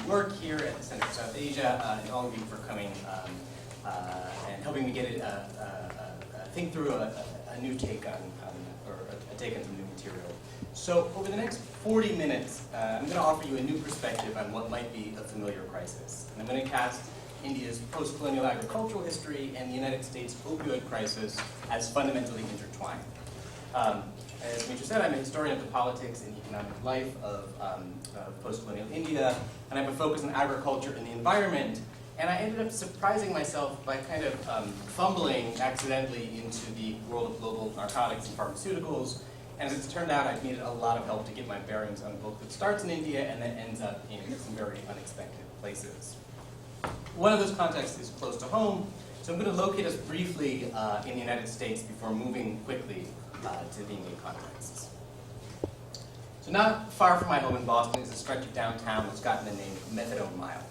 work here at the Center for South Asia, and all of you for coming and helping me get think through a new take on, or a take on some new material. So over the next 40 minutes, I'm going to offer you a new perspective on what might be a familiar crisis. And I'm going to cast India's post-colonial agricultural history and the United States opioid crisis as fundamentally intertwined. As Mitra said, I'm a historian of the politics and economic life of post-colonial India, and I have a focus on agriculture and the environment. And I ended up surprising myself by kind of fumbling accidentally into the world of global narcotics and pharmaceuticals. And as it's turned out, I've needed a lot of help to get my bearings on a book that starts in India and then ends up in some very unexpected places. One of those contexts is close to home, so I'm going to locate us briefly in the United States before moving quickly to the Indian contexts. So not far from my home in Boston is a stretch of downtown that's gotten the name Methadone Mile.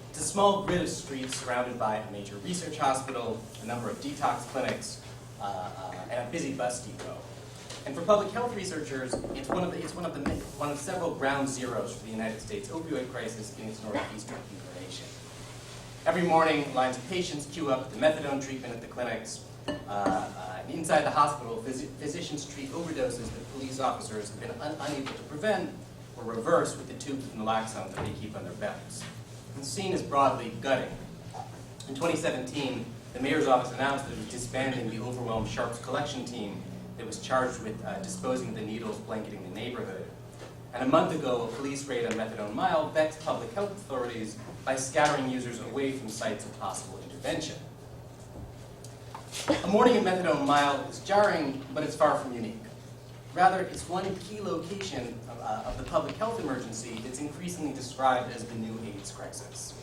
It's a small grid of streets surrounded by a major research hospital, a number of detox clinics, and a busy bus depot. And for public health researchers, it's one of several ground zeros for the United States opioid crisis in its northeastern nation. Every morning, lines of patients queue up the methadone treatment at the clinics. Inside the hospital, physicians treat overdoses that police officers have been unable to prevent or reverse with the tubes of naloxone that they keep on their belts. The scene is broadly gutting. In 2017, the mayor's office announced that it was disbanding the overwhelmed sharps collection team that was charged with disposing of the needles blanketing the neighborhood. And a month ago, a police raid on Methadone Mile vexed public health authorities by scattering users away from sites of possible intervention. A morning at Methadone Mile is jarring, but it's far from unique. Rather, it's one key location of the public health emergency that's increasingly described as the new AIDS crisis.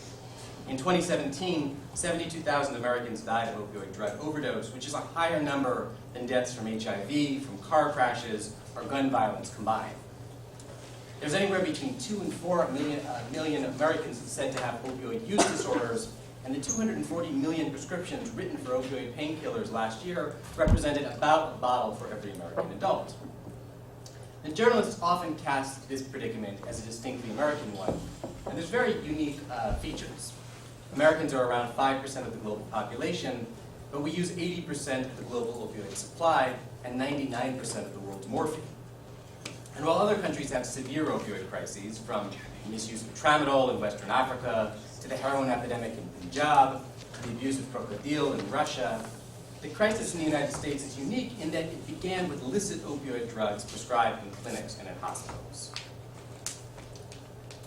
In 2017, 72,000 Americans died of opioid drug overdose, which is a higher number than deaths from HIV, from car crashes, or gun violence combined. There's anywhere between 2 and 4 million Americans said to have opioid use disorders, and the 240 million prescriptions written for opioid painkillers last year represented about a bottle for every American adult. The journalists often cast this predicament as a distinctly American one, and there's very unique features. Americans are around 5% of the global population, but we use 80% of the global opioid supply and 99% of the world's morphine. And while other countries have severe opioid crises, from misuse of tramadol in Western Africa, to the heroin epidemic in Punjab, to the abuse of crocodile in Russia, the crisis in the United States is unique in that it began with illicit opioid drugs prescribed in clinics and in hospitals.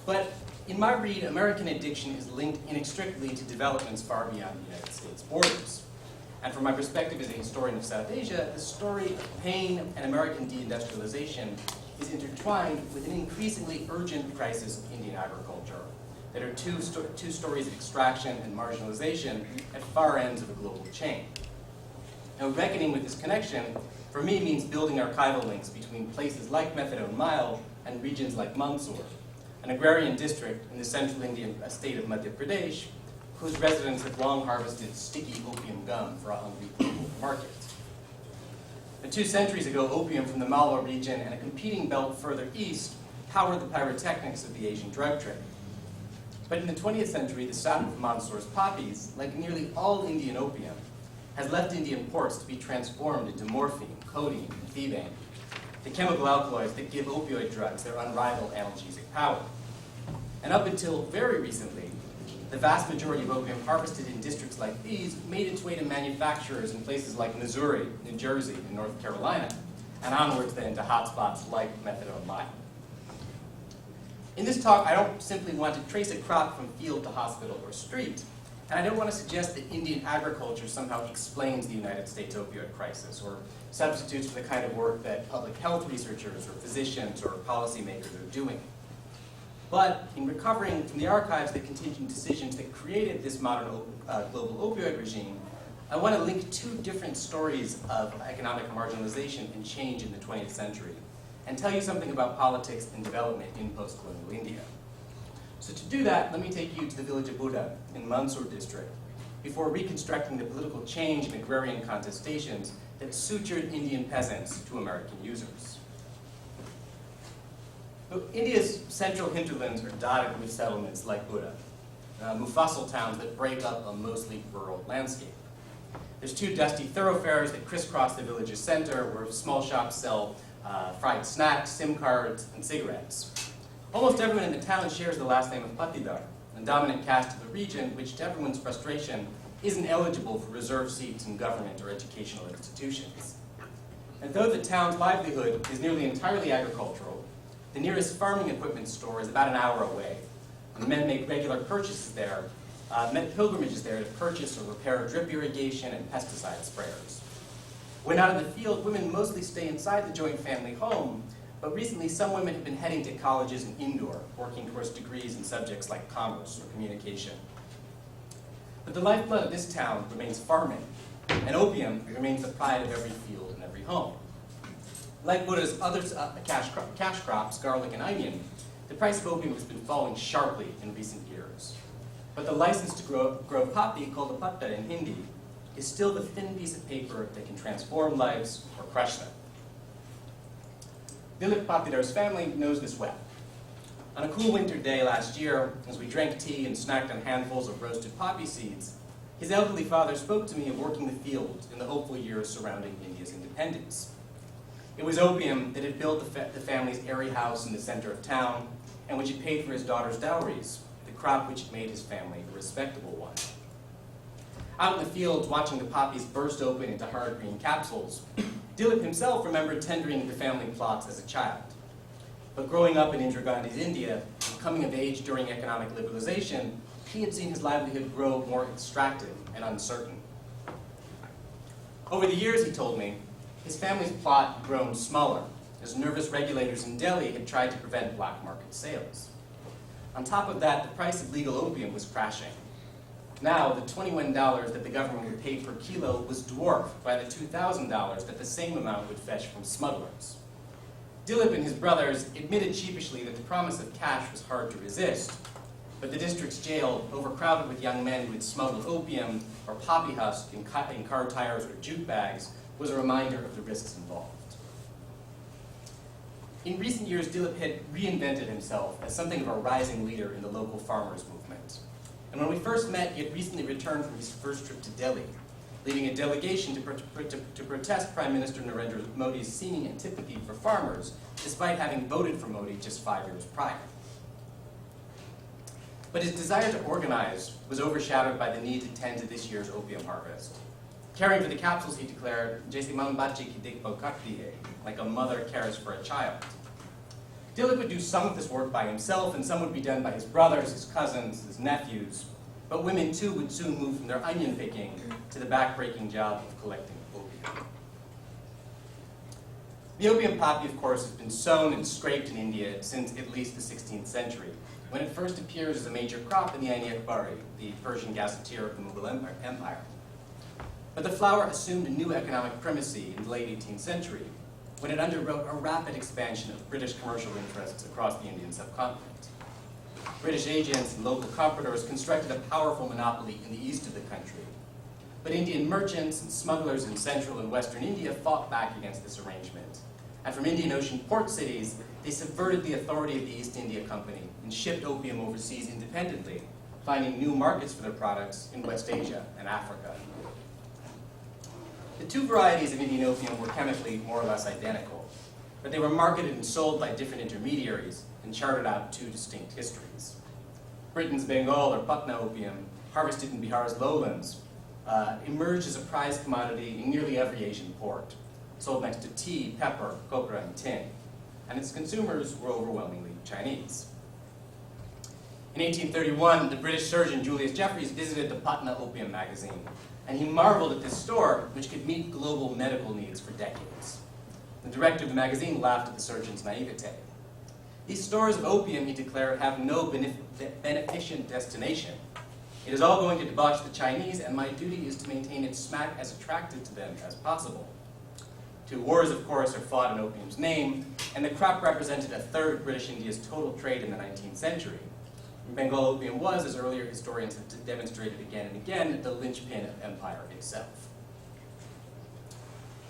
But in my read, American addiction is linked inextricably to developments far beyond the United States borders. And from my perspective as a historian of South Asia, the story of pain and American deindustrialization is intertwined with an increasingly urgent crisis of Indian agriculture. There are two stories of extraction and marginalization at far ends of a global chain. Now, reckoning with this connection, for me, means building archival links between places like Methadone Mile and regions like Mandsaur, an agrarian district in the central Indian state of Madhya Pradesh, whose residents have long harvested sticky opium gum for a hungry global market. And 2 centuries ago, opium from the Malwa region and a competing belt further east powered the pyrotechnics of the Asian drug trade. But in the 20th century, the sap of Mandsaur's poppies, like nearly all Indian opium, has left Indian ports to be transformed into morphine, codeine, and thebane, the chemical alkaloids that give opioid drugs their unrivaled analgesic power. And up until very recently, the vast majority of opium harvested in districts like these made its way to manufacturers in places like Missouri, New Jersey, and North Carolina, and onwards then to hotspots like Methadone Mile. In this talk, I don't simply want to trace a crop from field to hospital or street, and I don't want to suggest that Indian agriculture somehow explains the United States opioid crisis or substitutes for the kind of work that public health researchers or physicians or policymakers are doing. But in recovering from the archives the contingent decisions that created this modern global opioid regime, I want to link 2 different stories of economic marginalization and change in the 20th century, and tell you something about politics and development in post-colonial India. So to do that, let me take you to the village of Buda in Mandsaur district, before reconstructing the political change and agrarian contestations that sutured Indian peasants to American users. India's central hinterlands are dotted with settlements like Buda, Mufassal towns that break up a mostly rural landscape. There's two dusty thoroughfares that crisscross the village's center where small shops sell fried snacks, SIM cards, and cigarettes. Almost everyone in the town shares the last name of Patidar, a dominant caste of the region which, to everyone's frustration, isn't eligible for reserved seats in government or educational institutions. And though the town's livelihood is nearly entirely agricultural, the nearest farming equipment store is about an hour away. And men make regular purchases there, pilgrimages there to purchase or repair drip irrigation and pesticide sprayers. When out in the field, women mostly stay inside the joint family home, but recently some women have been heading to colleges and indoor, working towards degrees in subjects like commerce or communication. But the lifeblood of this town remains farming, and opium remains the pride of every field and every home. Like Buddha's other cash crops, garlic and onion, the price of opium has been falling sharply in recent years. But the license to grow poppy, called a patta in Hindi, is still the thin piece of paper that can transform lives or crush them. Dilip Patidar's family knows this well. On a cool winter day last year, as we drank tea and snacked on handfuls of roasted poppy seeds, his elderly father spoke to me of working the field in the hopeful years surrounding India's independence. It was opium that had built the family's airy house in the center of town, and which had paid for his daughter's dowries, the crop which had made his family a respectable one. Out in the fields, watching the poppies burst open into hard green capsules, Dilip himself remembered tendering the family plots as a child. But growing up in Indira Gandhi's India and coming of age during economic liberalization, he had seen his livelihood grow more extractive and uncertain. Over the years, he told me, his family's plot had grown smaller, as nervous regulators in Delhi had tried to prevent black market sales. On top of that, the price of legal opium was crashing. Now, the $21 that the government would pay per kilo was dwarfed by the $2,000 that the same amount would fetch from smugglers. Dilip and his brothers admitted sheepishly that the promise of cash was hard to resist, but the district's jail, overcrowded with young men who had smuggled opium or poppy husk in car tires or jute bags, was a reminder of the risks involved. In recent years, Dilip had reinvented himself as something of a rising leader in the local farmers' movement. And when we first met, he had recently returned from his first trip to Delhi, leading a delegation to protest Prime Minister Narendra Modi's seeming antipathy for farmers, despite having voted for Modi just 5 years prior. But his desire to organize was overshadowed by the need to tend to this year's opium harvest. Caring for the capsules, he declared, "Jaise mam bache ki dekbhal karti hai," like a mother cares for a child. Dilip would do some of this work by himself, and some would be done by his brothers, his cousins, his nephews. But women, too, would soon move from their onion picking to the back-breaking job of collecting opium. The opium poppy, of course, has been sown and scraped in India since at least the 16th century, when it first appears as a major crop in the Aini-Akbari, the Persian gazetteer of the Mughal Empire. But the flower assumed a new economic primacy in the late 18th century, when it underwrote a rapid expansion of British commercial interests across the Indian subcontinent. British agents and local compradors constructed a powerful monopoly in the east of the country. But Indian merchants and smugglers in central and western India fought back against this arrangement. And from Indian Ocean port cities, they subverted the authority of the East India Company and shipped opium overseas independently, finding new markets for their products in West Asia and Africa. The two varieties of Indian opium were chemically more or less identical, but they were marketed and sold by different intermediaries and charted out two distinct histories. Britain's Bengal or Patna opium, harvested in Bihar's lowlands, emerged as a prized commodity in nearly every Asian port, sold next to tea, pepper, copra, and tin, and its consumers were overwhelmingly Chinese. In 1831, the British surgeon Julius Jeffreys visited the Patna Opium magazine, and he marveled at this store, which could meet global medical needs for decades. The director of the magazine laughed at the surgeon's naivete. "These stores of opium," he declared, "have no beneficent destination. It is all going to debauch the Chinese, and my duty is to maintain its smack as attractive to them as possible." Two wars, of course, are fought in opium's name, and the crop represented a third of British India's total trade in the 19th century. Bengal opium was, as earlier historians have demonstrated again and again, the linchpin of empire itself.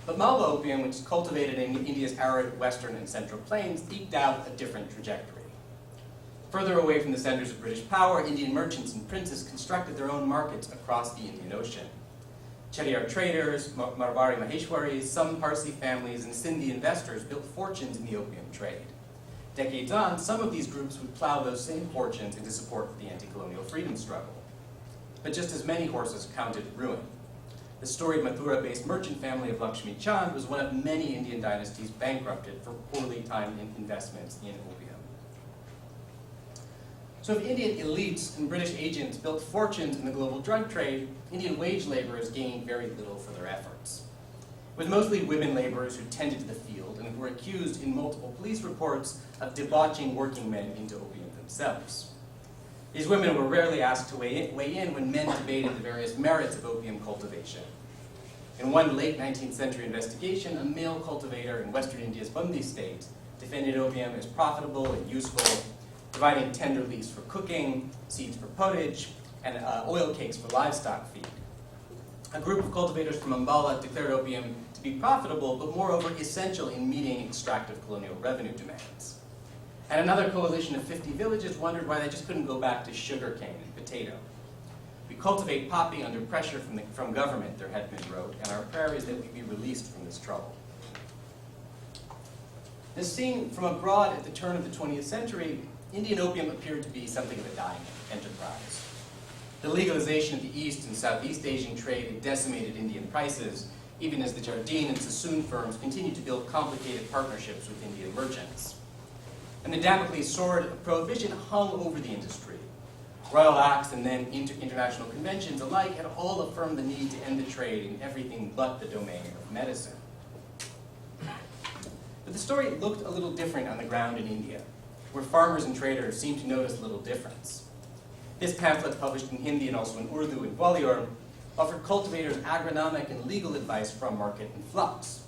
But Malwa opium, which is cultivated in India's arid western and central plains, eked out a different trajectory. Further away from the centers of British power, Indian merchants and princes constructed their own markets across the Indian Ocean. Chettiar traders, Marwari Maheshwaris, some Parsi families, and Sindhi investors built fortunes in the opium trade. Decades on, some of these groups would plow those same fortunes into support of the anti-colonial freedom struggle. But just as many horses counted ruin. The storied Mathura-based merchant family of Lakshmi Chand was one of many Indian dynasties bankrupted for poorly timed investments in opium. So if Indian elites and British agents built fortunes in the global drug trade, Indian wage laborers gained very little for their efforts. With mostly women laborers who tended to the field and who were accused in multiple police reports of debauching working men into opium themselves. These women were rarely asked to weigh in when men debated the various merits of opium cultivation. In one late 19th century investigation, a male cultivator in Western India's Bundi state defended opium as profitable and useful, providing tender leaves for cooking, seeds for pottage, and oil cakes for livestock feed. A group of cultivators from Ambala declared opium to be profitable, but moreover essential in meeting extractive colonial revenue demands. And another coalition of 50 villages wondered why they just couldn't go back to sugarcane and potato. We cultivate poppy under pressure from government, their headman wrote, and our prayer is that we be released from this trouble. As seen from abroad at the turn of the 20th century, Indian opium appeared to be something of a dying enterprise. The legalization of the East and Southeast Asian trade had decimated Indian prices, even as the Jardine and Sassoon firms continued to build complicated partnerships with Indian merchants. And the Damocles sword of prohibition hung over the industry. Royal acts and then international conventions alike had all affirmed the need to end the trade in everything but the domain of medicine. But the story looked a little different on the ground in India, where farmers and traders seemed to notice little difference. This pamphlet, published in Hindi and also in Urdu in Gwalior, offered cultivators agronomic and legal advice from market in flux.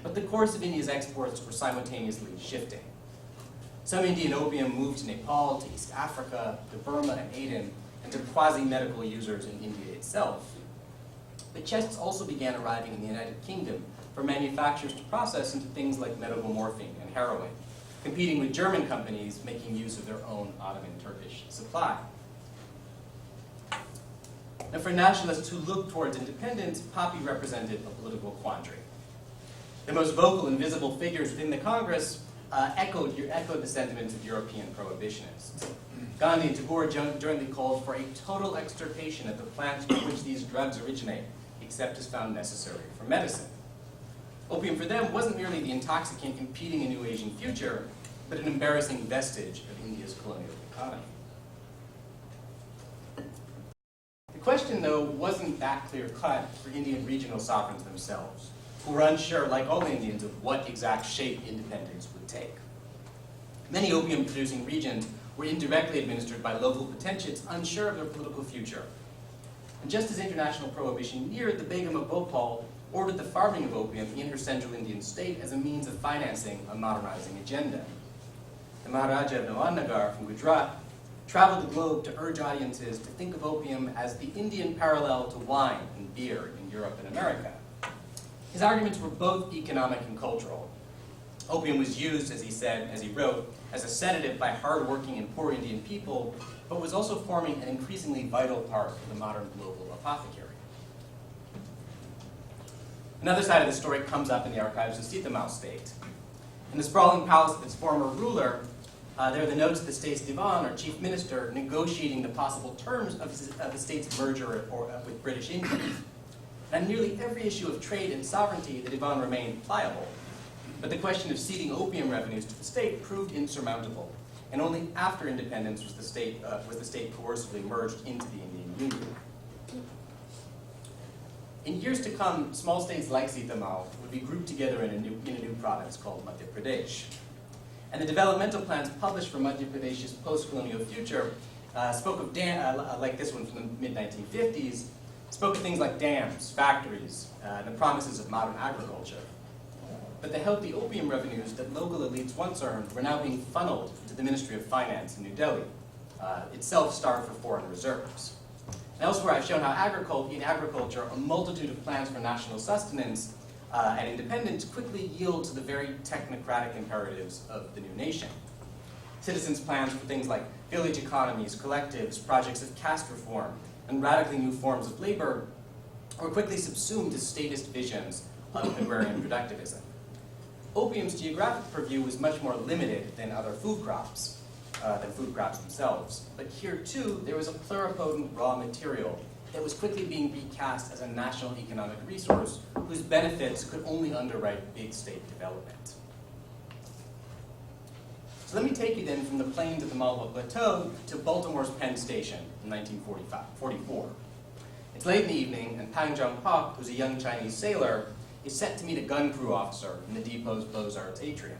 But the course of India's exports were simultaneously shifting. Some Indian opium moved to Nepal, to East Africa, to Burma and Aden, and to quasi-medical users in India itself. But chests also began arriving in the United Kingdom for manufacturers to process into things like medical morphine and heroin, competing with German companies making use of their own Ottoman Turkish supply. Now, for nationalists who looked towards independence, poppy represented a political quandary. The most vocal and visible figures within the Congress echoed the sentiments of European prohibitionists. Gandhi and Tagore jointly called for a total extirpation of the plants from which these drugs originate, except as found necessary for medicine. Opium for them wasn't merely the intoxicant impeding a new Asian future, but an embarrassing vestige of India's colonial economy. The question, though, wasn't that clear-cut for Indian regional sovereigns themselves, who were unsure, like all Indians, of what exact shape independence would take. Many opium-producing regions were indirectly administered by local potentates unsure of their political future. And just as international prohibition neared, the Begum of Bhopal ordered the farming of opium in her central Indian state as a means of financing a modernizing agenda. The Maharaja of Nawanagar from Gujarat traveled the globe to urge audiences to think of opium as the Indian parallel to wine and beer in Europe and America. His arguments were both economic and cultural. Opium was used, as he said, as he wrote, as a sedative by hardworking and poor Indian people, but was also forming an increasingly vital part of the modern global apothecary. Another side of the story comes up in the archives of Sitamal state. In the sprawling palace of its former ruler, there are the notes of the state's divan, or chief minister, negotiating the possible terms of the state's merger with British India. And on nearly every issue of trade and sovereignty, the divan remained pliable. But the question of ceding opium revenues to the state proved insurmountable, and only after independence was the state coercively merged into the Indian Union. In years to come, small states like Sitamal would be grouped together in a new province called Madhya Pradesh. And the developmental plans published for Madhya Pradesh's post-colonial future spoke of like this one from the mid-1950s, spoke of things like dams, factories, and the promises of modern agriculture. But the healthy opium revenues that local elites once earned were now being funneled to the Ministry of Finance in New Delhi, itself starved for foreign reserves. And elsewhere, I've shown how in agriculture, a multitude of plans for national sustenance and independence quickly yield to the very technocratic imperatives of the new nation. Citizens' plans for things like village economies, collectives, projects of caste reform, and radically new forms of labor were quickly subsumed as statist visions of agrarian productivism. Opium's geographic purview was much more limited than other food crops, themselves. But here, too, there was a pluripotent raw material that was quickly being recast as a national economic resource whose benefits could only underwrite big state development. So let me take you then from the plains of the Malwa Plateau to Baltimore's Penn Station in 1944. It's late in the evening, and Pang Jung-pak, who's a young Chinese sailor, is set to meet a gun crew officer in the depot's Beaux-Arts atrium.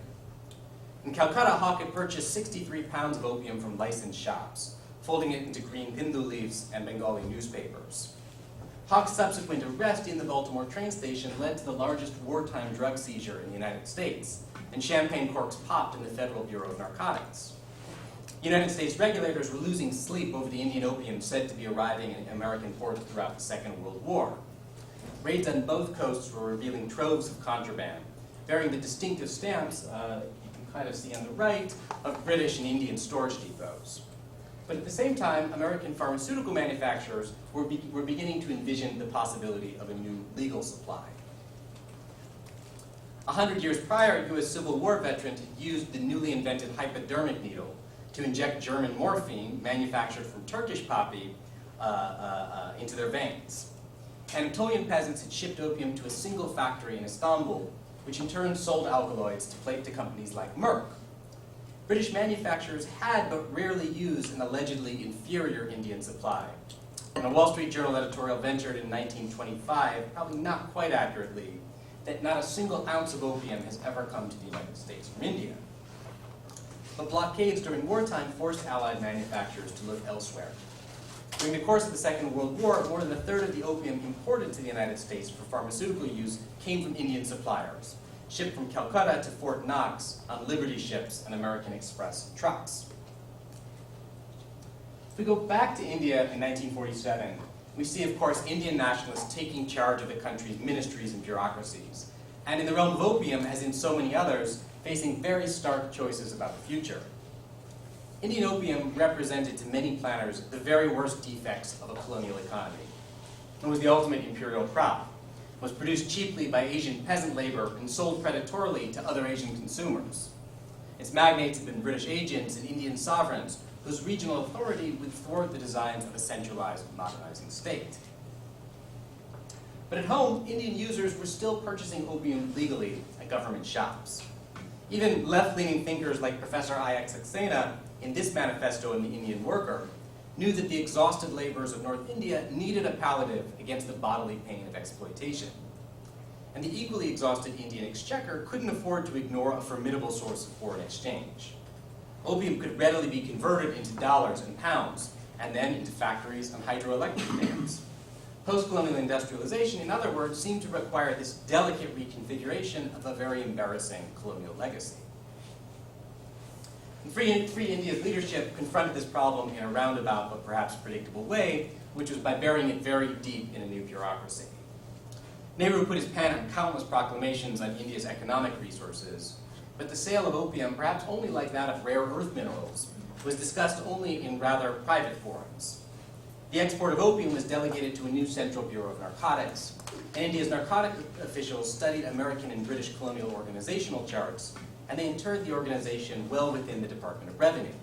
In Calcutta, Hawk had purchased 63 pounds of opium from licensed shops, folding it into green pindu leaves and Bengali newspapers. Hawk's subsequent arrest in the Baltimore train station led to the largest wartime drug seizure in the United States, and champagne corks popped in the Federal Bureau of Narcotics. United States regulators were losing sleep over the Indian opium said to be arriving in American ports throughout the Second World War. Raids on both coasts were revealing troves of contraband, bearing the distinctive stamps, you can kind of see on the right, of British and Indian storage depots. But at the same time, American pharmaceutical manufacturers were beginning to envision the possibility of a new legal supply. 100 years prior, a U.S. Civil War veteran had used the newly invented hypodermic needle to inject German morphine, manufactured from Turkish poppy, into their veins. Anatolian peasants had shipped opium to a single factory in Istanbul, which in turn sold alkaloids to companies like Merck. British manufacturers had but rarely used an allegedly inferior Indian supply. And a Wall Street Journal editorial ventured in 1925, probably not quite accurately, that not a single ounce of opium has ever come to the United States from India. But blockades during wartime forced Allied manufacturers to look elsewhere. During the course of the Second World War, more than a third of the opium imported to the United States for pharmaceutical use came from Indian suppliers, shipped from Calcutta to Fort Knox on Liberty ships and American Express trucks. If we go back to India in 1947, we see, of course, Indian nationalists taking charge of the country's ministries and bureaucracies, and in the realm of opium, as in so many others, facing very stark choices about the future. Indian opium represented to many planners the very worst defects of a colonial economy. It was the ultimate imperial crop. It was produced cheaply by Asian peasant labor and sold predatorily to other Asian consumers. Its magnates had been British agents and Indian sovereigns whose regional authority would thwart the designs of a centralized, modernizing state. But at home, Indian users were still purchasing opium legally at government shops. Even left-leaning thinkers like Professor I.X. Saxena, in this manifesto in The Indian Worker, knew that the exhausted laborers of North India needed a palliative against the bodily pain of exploitation. And the equally exhausted Indian exchequer couldn't afford to ignore a formidable source of foreign exchange. Opium could readily be converted into dollars and pounds, and then into factories and hydroelectric dams. Post-colonial industrialization, in other words, seemed to require this delicate reconfiguration of a very embarrassing colonial legacy. And Free India's leadership confronted this problem in a roundabout but perhaps predictable way, which was by burying it very deep in a new bureaucracy. Nehru put his pen on countless proclamations on India's economic resources, but the sale of opium, perhaps only like that of rare earth minerals, was discussed only in rather private forums. The export of opium was delegated to a new Central Bureau of Narcotics, and India's narcotic officials studied American and British colonial organizational charts, and they interred the organization well within the Department of Revenue.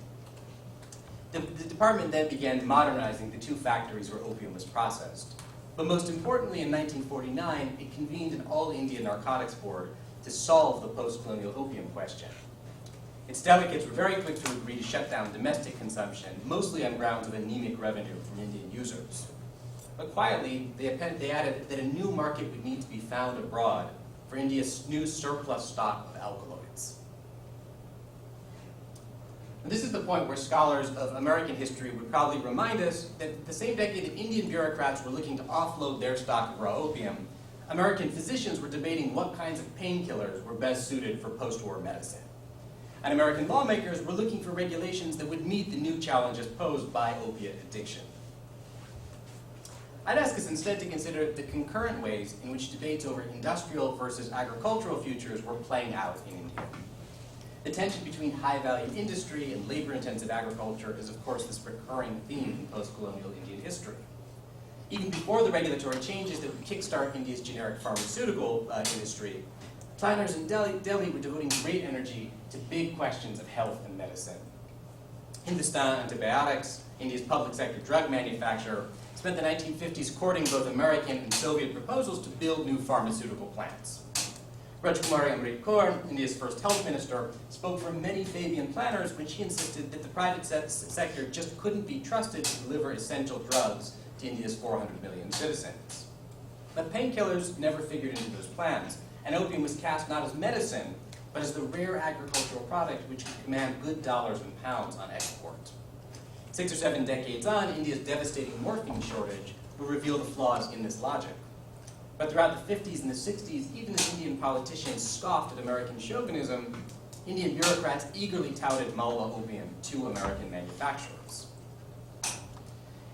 The department then began modernizing the two factories where opium was processed. But most importantly, in 1949, it convened an all-India narcotics board to solve the post-colonial opium question. Its delegates were very quick to agree to shut down domestic consumption, mostly on grounds of anemic revenue from Indian users. But quietly, they added that a new market would need to be found abroad for India's new surplus stock of alkaloids. And this is the point where scholars of American history would probably remind us that the same decade that Indian bureaucrats were looking to offload their stock of raw opium, American physicians were debating what kinds of painkillers were best suited for post-war medicine. And American lawmakers were looking for regulations that would meet the new challenges posed by opiate addiction. I'd ask us instead to consider the concurrent ways in which debates over industrial versus agricultural futures were playing out in India. The tension between high-value industry and labor-intensive agriculture is, of course, this recurring theme in post-colonial Indian history. Even before the regulatory changes that would kickstart India's generic pharmaceutical industry, planners in Delhi were devoting great energy to big questions of health and medicine. Hindustan Antibiotics, India's public sector drug manufacturer, spent the 1950s courting both American and Soviet proposals to build new pharmaceutical plants. Rajkumari Amrit Kaur, India's first health minister, spoke for many Fabian planners when she insisted that the private sector just couldn't be trusted to deliver essential drugs to India's 400 million citizens. But painkillers never figured into those plans, and opium was cast not as medicine, but as the rare agricultural product which could command good dollars and pounds on export. 6 or 7 decades on, India's devastating morphine shortage will reveal the flaws in this logic. But throughout the 50s and the 60s, even as Indian politicians scoffed at American chauvinism, Indian bureaucrats eagerly touted Malwa opium to American manufacturers.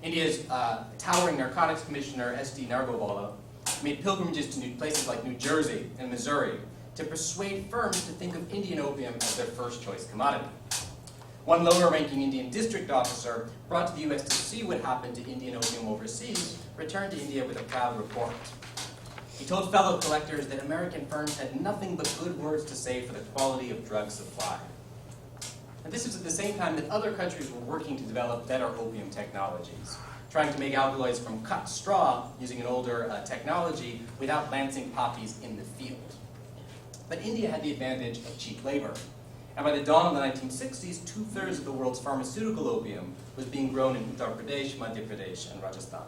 India's towering narcotics commissioner, S.D. Nargowala, made pilgrimages to places like New Jersey and Missouri to persuade firms to think of Indian opium as their first choice commodity. One lower-ranking Indian district officer, brought to the U.S. to see what happened to Indian opium overseas, returned to India with a proud report. He told fellow collectors that American firms had nothing but good words to say for the quality of drug supply. And this was at the same time that other countries were working to develop better opium technologies, trying to make alkaloids from cut straw using an older technology without lancing poppies in the field. But India had the advantage of cheap labor. And by the dawn of the 1960s, 2/3 of the world's pharmaceutical opium was being grown in Uttar Pradesh, Madhya Pradesh, and Rajasthan.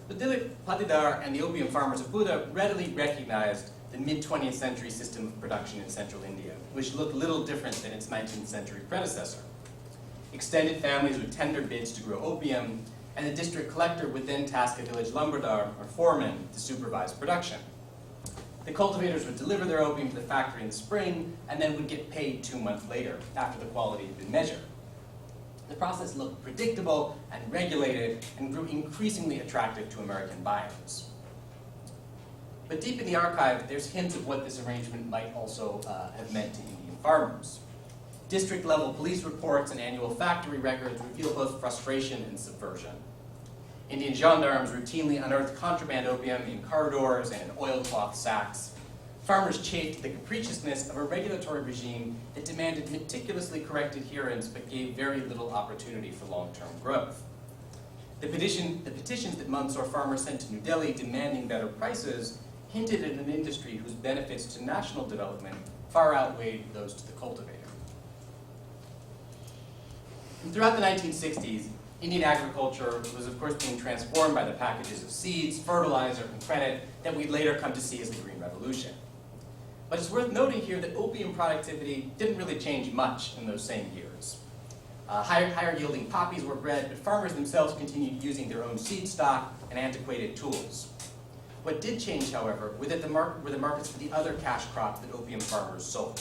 The Dilip Patidar and the opium farmers of Buddha readily recognized the mid-20th century system of production in central India, which looked little different than its 19th century predecessor. Extended families would tender bids to grow opium, and the district collector would then task a village lumbardar or foreman to supervise production. The cultivators would deliver their opium to the factory in the spring, and then would get paid 2 months later, after the quality had been measured. The process looked predictable and regulated, and grew increasingly attractive to American buyers. But deep in the archive, there's hints of what this arrangement might also have meant to Indian farmers. District-level police reports and annual factory records reveal both frustration and subversion. Indian gendarmes routinely unearthed contraband opium in corridors and in oilcloth sacks. Farmers chafed the capriciousness of a regulatory regime that demanded meticulously correct adherence but gave very little opportunity for long-term growth. The petitions that Mandsaur farmers sent to New Delhi demanding better prices hinted at an industry whose benefits to national development far outweighed those to the cultivator. And throughout the 1960s, Indian agriculture was, of course, being transformed by the packages of seeds, fertilizer, and credit that we'd later come to see as the Green Revolution. But it's worth noting here that opium productivity didn't really change much in those same years. Higher yielding poppies were bred, but farmers themselves continued using their own seed stock and antiquated tools. What did change, however, were the markets for the other cash crops that opium farmers sold.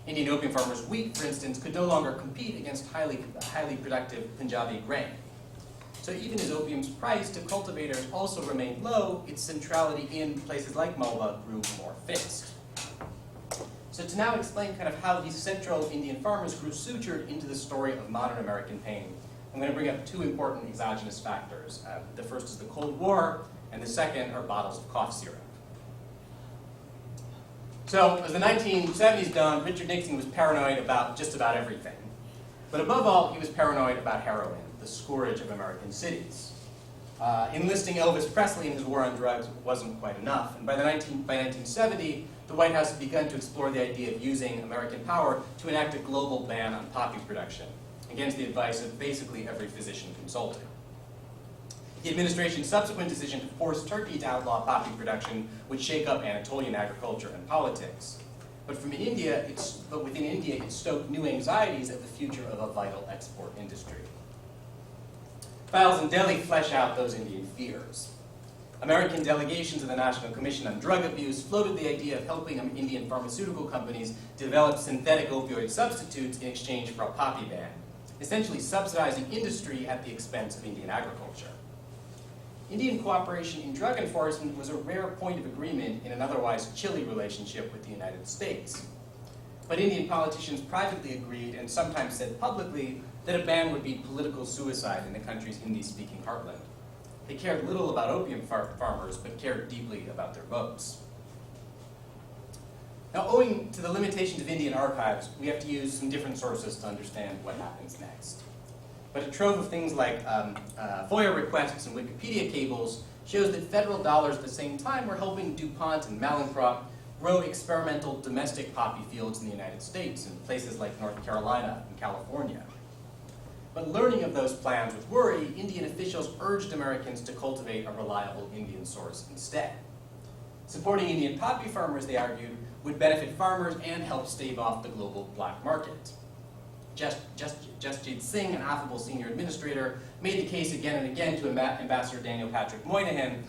Indian opium farmers' wheat, for instance, could no longer compete against highly productive Punjabi grain. So even as opium's price to cultivators also remained low, its centrality in places like Malwa grew more fixed. So to now explain kind of how these central Indian farmers grew sutured into the story of modern American pain, I'm going to bring up 2 important exogenous factors. The first is the Cold War, and the second are bottles of cough syrup. So as the 1970s dawned, Richard Nixon was paranoid about just about everything. But above all, he was paranoid about heroin, the scourge of American cities. Enlisting Elvis Presley in his war on drugs wasn't quite enough. And by 1970, the White House had begun to explore the idea of using American power to enact a global ban on poppy production, against the advice of basically every physician consulted. The administration's subsequent decision to force Turkey to outlaw poppy production would shake up Anatolian agriculture and politics. But within India, it stoked new anxieties at the future of a vital export industry. Files in Delhi flesh out those Indian fears. American delegations of the National Commission on Drug Abuse floated the idea of helping Indian pharmaceutical companies develop synthetic opioid substitutes in exchange for a poppy ban, essentially subsidizing industry at the expense of Indian agriculture. Indian cooperation in drug enforcement was a rare point of agreement in an otherwise chilly relationship with the United States. But Indian politicians privately agreed, and sometimes said publicly, that a ban would be political suicide in the country's Hindi-speaking heartland. They cared little about opium farmers, but cared deeply about their votes. Now, owing to the limitations of Indian archives, we have to use some different sources to understand what happens next. But a trove of things like FOIA requests and Wikipedia cables shows that federal dollars at the same time were helping DuPont and Mallinckrodt grow experimental domestic poppy fields in the United States in places like North Carolina and California. But learning of those plans with worry, Indian officials urged Americans to cultivate a reliable Indian source instead. Supporting Indian poppy farmers, they argued, would benefit farmers and help stave off the global black market. Jasjit Singh, an affable senior administrator, made the case again and again to Ambassador Daniel Patrick Moynihan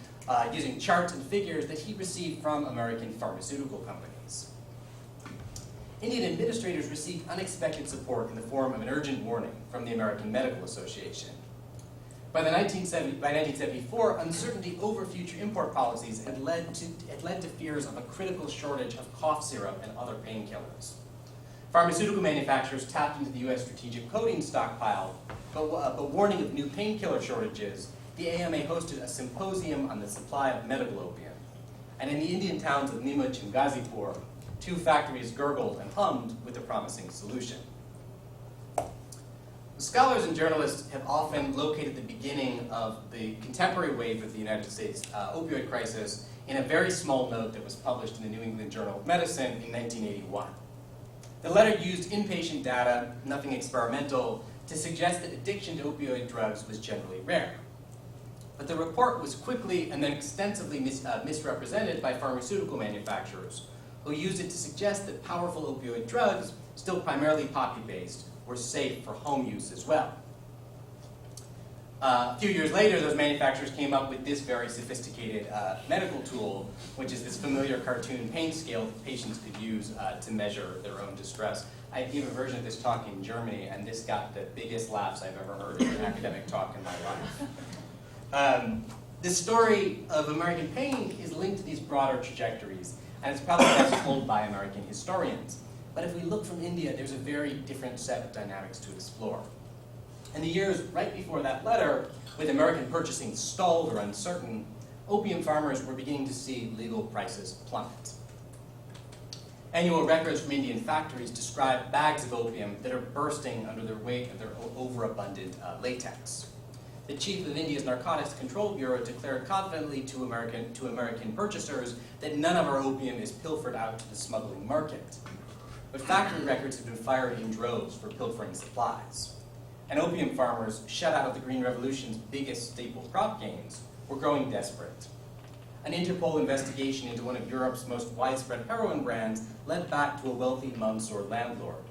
using charts and figures that he received from American pharmaceutical companies. Indian administrators received unexpected support in the form of an urgent warning from the American Medical Association. By 1974, uncertainty over future import policies had led to fears of a critical shortage of cough syrup and other painkillers. Pharmaceutical manufacturers tapped into the U.S. strategic codeine stockpile, but warning of new painkiller shortages, the AMA hosted a symposium on the supply of medical opium. And in the Indian towns of Neemuch and Ghazipur, 2 factories gurgled and hummed with a promising solution. Scholars and journalists have often located the beginning of the contemporary wave of the United States opioid crisis in a very small note that was published in the New England Journal of Medicine in 1981. The letter used inpatient data, nothing experimental, to suggest that addiction to opioid drugs was generally rare. But the report was quickly and then extensively misrepresented by pharmaceutical manufacturers, who used it to suggest that powerful opioid drugs, still primarily poppy-based, were safe for home use as well. A few years later, those manufacturers came up with this very sophisticated medical tool, which is this familiar cartoon pain scale that patients could use to measure their own distress. I gave a version of this talk in Germany, and this got the biggest laughs I've ever heard in an academic talk in my life. This story of American pain is linked to these broader trajectories, and it's probably best told by American historians. But if we look from India, there's a very different set of dynamics to explore. In the years right before that letter, with American purchasing stalled or uncertain, opium farmers were beginning to see legal prices plummet. Annual records from Indian factories describe bags of opium that are bursting under the weight of their overabundant latex. The chief of India's Narcotics Control Bureau declared confidently to American purchasers that none of our opium is pilfered out to the smuggling market. But factory records have been fired in droves for pilfering supplies. And opium farmers, shut out of the Green Revolution's biggest staple crop gains, were growing desperate. An Interpol investigation into one of Europe's most widespread heroin brands led back to a wealthy Mansoor landlord.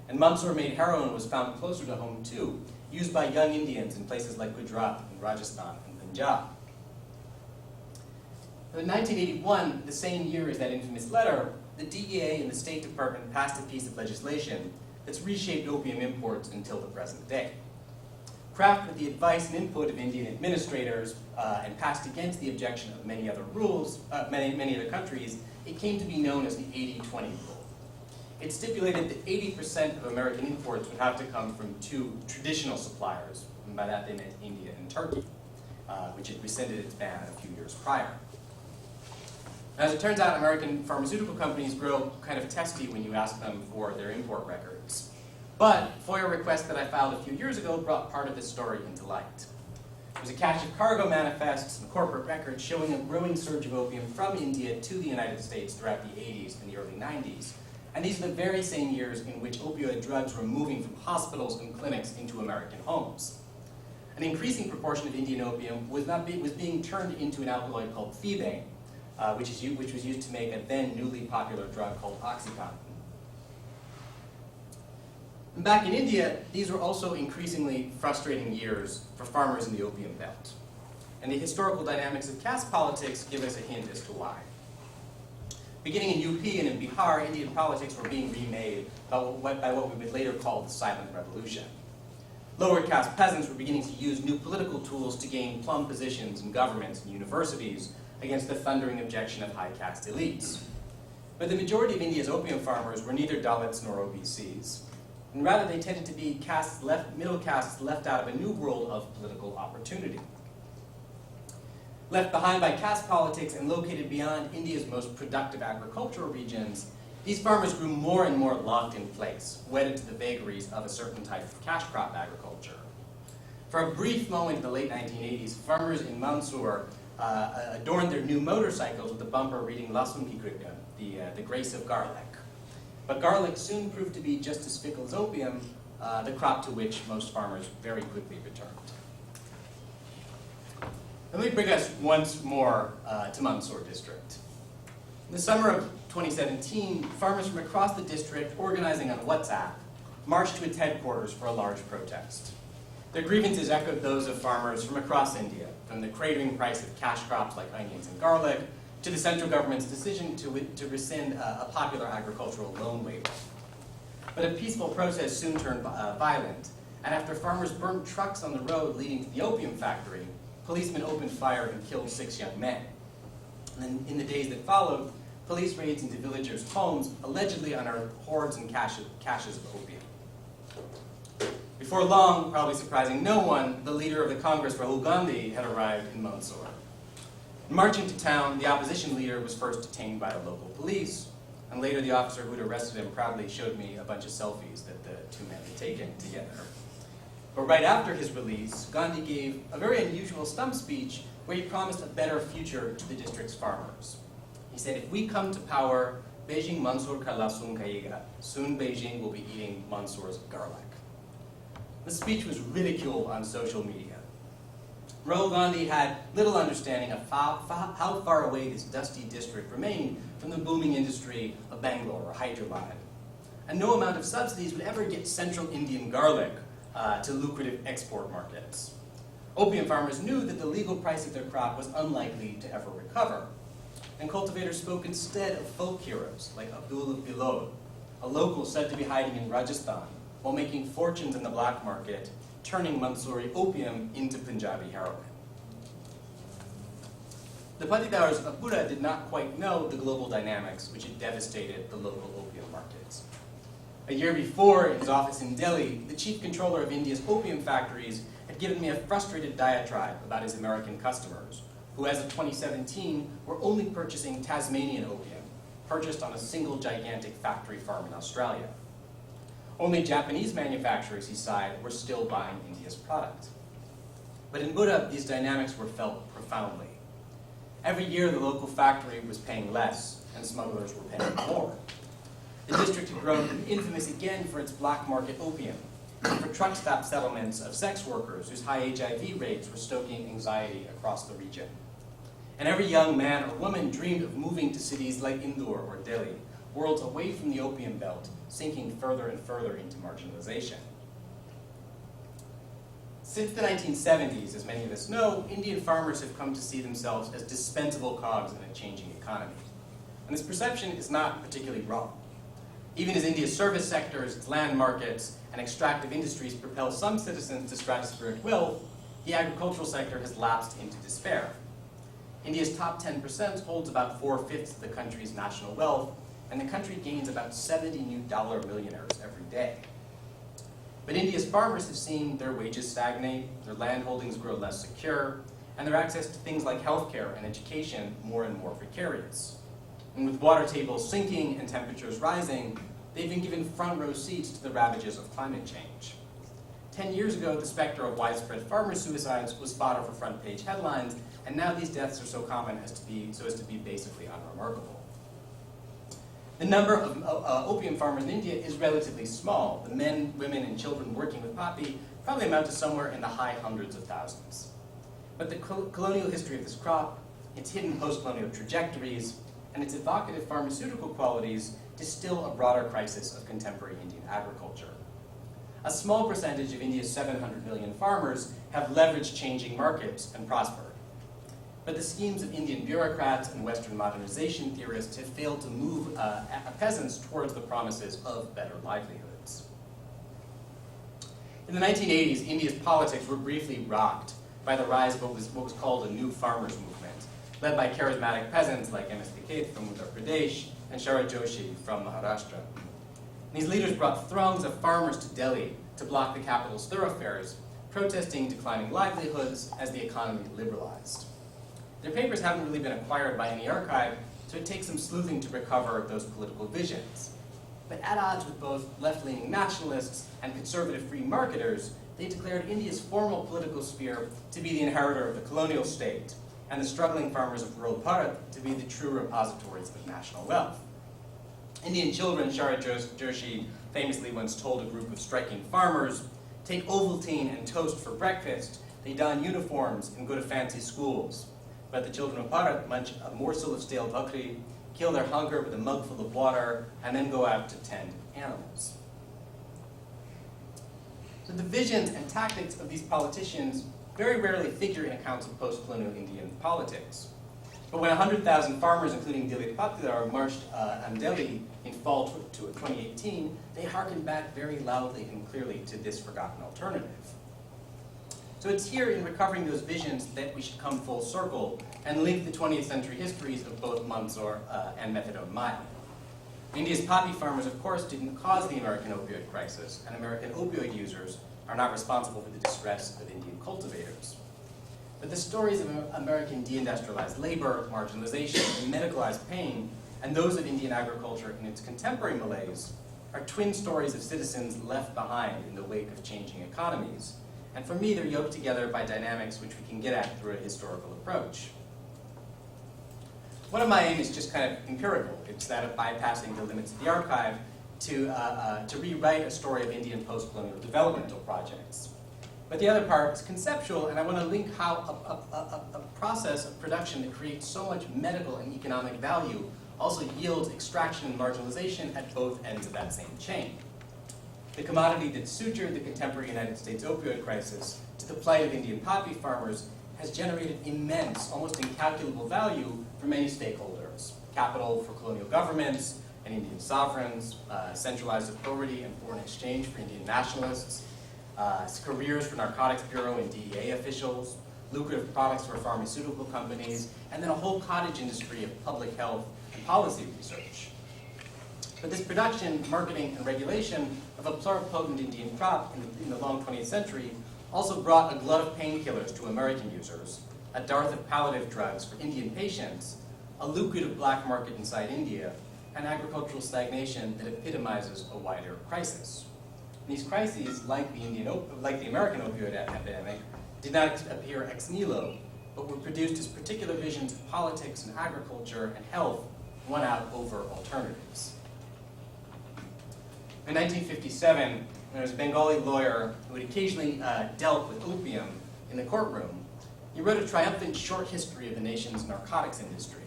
And Mansoor-made heroin was found closer to home too, used by young Indians in places like Gujarat and Rajasthan and Punjab. In 1981, the same year as that infamous letter, the DEA and the State Department passed a piece of legislation that's reshaped opium imports until the present day. Crafted with the advice and input of Indian administrators and passed against the objection of many other many other countries, it came to be known as the 80-20 rule. It stipulated that 80% of American imports would have to come from 2 traditional suppliers, and by that they meant India and Turkey, which had rescinded its ban a few years prior. As it turns out, American pharmaceutical companies grow kind of testy when you ask them for their import records. But FOIA requests that I filed a few years ago brought part of this story into light. There was a cache of cargo manifests and corporate records showing a growing surge of opium from India to the United States throughout the 80s and the early 90s. And these are the very same years in which opioid drugs were moving from hospitals and clinics into American homes. An increasing proportion of Indian opium was being turned into an alkaloid called thebaine, which was used to make a then newly popular drug called Oxycontin. And back in India, these were also increasingly frustrating years for farmers in the opium belt. And the historical dynamics of caste politics give us a hint as to why. Beginning in UP and in Bihar, Indian politics were being remade by what we would later call the Silent Revolution. Lower caste peasants were beginning to use new political tools to gain plum positions in governments and universities against the thundering objection of high caste elites. But the majority of India's opium farmers were neither Dalits nor OBCs, and rather they tended to be middle castes left out of a new world of political opportunity. Left behind by caste politics and located beyond India's most productive agricultural regions, these farmers grew more and more locked in place, wedded to the vagaries of a certain type of cash crop agriculture. For a brief moment in the late 1980s, farmers in Mysore adorned their new motorcycles with a bumper reading Lasun ki kripa, the grace of garlic. But garlic soon proved to be just as fickle as opium, the crop to which most farmers very quickly returned. Let me bring us once more to Mysore district. In the summer of 2017, farmers from across the district, organizing on WhatsApp, marched to its headquarters for a large protest. Their grievances echoed those of farmers from across India, from the cratering price of cash crops like onions and garlic, to the central government's decision to rescind a popular agricultural loan waiver. But a peaceful protest soon turned violent, and after farmers burned trucks on the road leading to the opium factory, policemen opened fire and killed 6 young men. And then in the days that followed, police raids into villagers' homes allegedly unearthed hoards and caches of opium. Before long, probably surprising no one, the leader of the Congress, Rahul Gandhi, had arrived in Mysore. Marching to town, the opposition leader was first detained by the local police, and later the officer who had arrested him proudly showed me a bunch of selfies that the two men had taken together. But right after his release, Gandhi gave a very unusual stump speech where he promised a better future to the district's farmers. He said, if we come to power, Beijing Mysore ka lasun khayega. Soon Beijing will be eating Mysore's garlic. The speech was ridiculed on social media. Rahul Gandhi had little understanding of how far away this dusty district remained from the booming industry of Bangalore or Hyderabad. And no amount of subsidies would ever get central Indian garlic to lucrative export markets. Opium farmers knew that the legal price of their crop was unlikely to ever recover. And cultivators spoke instead of folk heroes like Abdul of Bilod, a local said to be hiding in Rajasthan while making fortunes in the black market, turning Mysore opium into Punjabi heroin. The patidars of Buddha did not quite know the global dynamics which had devastated the local opium markets. A year before, in his office in Delhi, the chief controller of India's opium factories had given me a frustrated diatribe about his American customers, who as of 2017 were only purchasing Tasmanian opium, purchased on a single gigantic factory farm in Australia. Only Japanese manufacturers, he sighed, were still buying India's product. But in Buddha, these dynamics were felt profoundly. Every year, the local factory was paying less, and smugglers were paying more. The district had grown infamous again for its black market opium, and for truck stop settlements of sex workers whose high HIV rates were stoking anxiety across the region. And every young man or woman dreamed of moving to cities like Indore or Delhi, worlds away from the opium belt, sinking further and further into marginalization. Since the 1970s, as many of us know, Indian farmers have come to see themselves as dispensable cogs in a changing economy. And this perception is not particularly wrong. Even as India's service sectors, its land markets, and extractive industries propel some citizens to stratospheric wealth, the agricultural sector has lapsed into despair. India's top 10% holds about 4/5 of the country's national wealth, and the country gains about 70 new dollar millionaires every day. But India's farmers have seen their wages stagnate, their land holdings grow less secure, and their access to things like healthcare and education more and more precarious. And with water tables sinking and temperatures rising, they've been given front-row seats to the ravages of climate change. 10 years ago, the specter of widespread farmer suicides was fodder for front-page headlines, and now these deaths are so common as to be basically unremarkable. The number of opium farmers in India is relatively small. The men, women, and children working with poppy probably amount to somewhere in the high hundreds of thousands. But the colonial history of this crop, its hidden post-colonial trajectories, and its evocative pharmaceutical qualities distill a broader crisis of contemporary Indian agriculture. A small percentage of India's 700 million farmers have leveraged changing markets and prospered. But the schemes of Indian bureaucrats and Western modernization theorists have failed to move peasants towards the promises of better livelihoods. In the 1980s, India's politics were briefly rocked by the rise of what was called a new farmers' movement, led by charismatic peasants like M.S. Tikait from Uttar Pradesh and Sharad Joshi from Maharashtra. These leaders brought throngs of farmers to Delhi to block the capital's thoroughfares, protesting declining livelihoods as the economy liberalized. Their papers haven't really been acquired by any archive, so it takes some sleuthing to recover those political visions. But at odds with both left-leaning nationalists and conservative free marketers, they declared India's formal political sphere to be the inheritor of the colonial state, and the struggling farmers of rural Bharat to be the true repositories of national wealth. Indian children, Sharad Joshi famously once told a group of striking farmers, "Take Ovaltine and toast for breakfast, they don uniforms and go to fancy schools. But the children of Bharat munch a morsel of stale bakri, kill their hunger with a mugful of water, and then go out to tend animals." So the visions and tactics of these politicians very rarely figure in accounts of post-colonial Indian politics. But when 100,000 farmers, including Dilit Patidar, marched on Delhi in fall 2018, they harkened back very loudly and clearly to this forgotten alternative. So it's here in recovering those visions that we should come full circle and link the 20th century histories of both Mansoor and Methadone Maya. India's poppy farmers, of course, didn't cause the American opioid crisis, and American opioid users are not responsible for the distress of Indian cultivators. But the stories of American deindustrialized labor, marginalization, and medicalized pain, and those of Indian agriculture in its contemporary malaise, are twin stories of citizens left behind in the wake of changing economies. And for me, they're yoked together by dynamics which we can get at through a historical approach. One of my aims is just kind of empirical. It's that of bypassing the limits of the archive to rewrite a story of Indian post-colonial developmental projects. But the other part is conceptual, and I want to link how a process of production that creates so much medical and economic value also yields extraction and marginalization at both ends of that same chain. The commodity that sutured the contemporary United States opioid crisis to the plight of Indian poppy farmers has generated immense, almost incalculable value for many stakeholders. Capital for colonial governments and Indian sovereigns, centralized authority and foreign exchange for Indian nationalists, careers for narcotics bureau and DEA officials, lucrative products for pharmaceutical companies, and then a whole cottage industry of public health and policy research. But this production, marketing, and regulation of a pluripotent Indian crop in the long 20th century also brought a glut of painkillers to American users, a dearth of palliative drugs for Indian patients, a lucrative black market inside India, and agricultural stagnation that epitomizes a wider crisis. These crises, like the American opioid epidemic, did not appear ex nihilo, but were produced as particular visions of politics and agriculture and health won out over alternatives. In 1957, there was a Bengali lawyer who had occasionally dealt with opium in the courtroom. He wrote a triumphant short history of the nation's narcotics industry.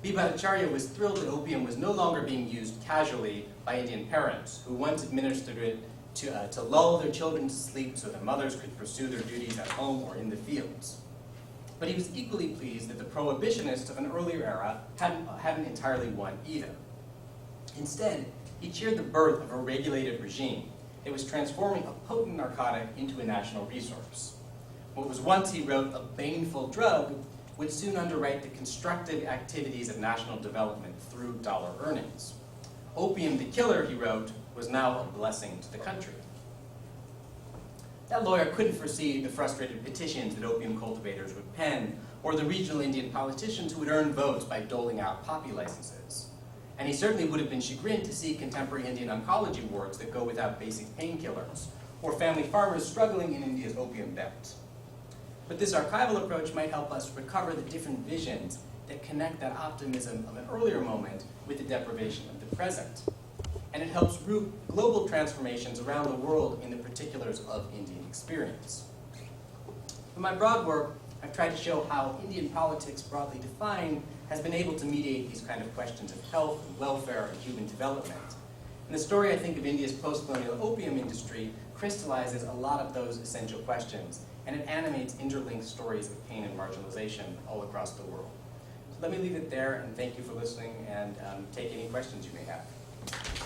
B. Bhattacharya was thrilled that opium was no longer being used casually by Indian parents who once administered it to lull their children to sleep so their mothers could pursue their duties at home or in the fields. But he was equally pleased that the prohibitionists of an earlier era hadn't entirely won either. Instead, he cheered the birth of a regulated regime that was transforming a potent narcotic into a national resource. What was once, he wrote, a baneful drug would soon underwrite the constructive activities of national development through dollar earnings. Opium the killer, he wrote, was now a blessing to the country. That lawyer couldn't foresee the frustrated petitions that opium cultivators would pen, or the regional Indian politicians who would earn votes by doling out poppy licenses. And he certainly would have been chagrined to see contemporary Indian oncology wards that go without basic painkillers, or family farmers struggling in India's opium belt. But this archival approach might help us recover the different visions that connect that optimism of an earlier moment with the deprivation of the present. And it helps root global transformations around the world in the particulars of Indian experience. In my broad work, I've tried to show how Indian politics, broadly defined, has been able to mediate these kind of questions of health and welfare and human development. And the story, I think, of India's post-colonial opium industry crystallizes a lot of those essential questions, and it animates interlinked stories of pain and marginalization all across the world. So let me leave it there, and thank you for listening, and take any questions you may have.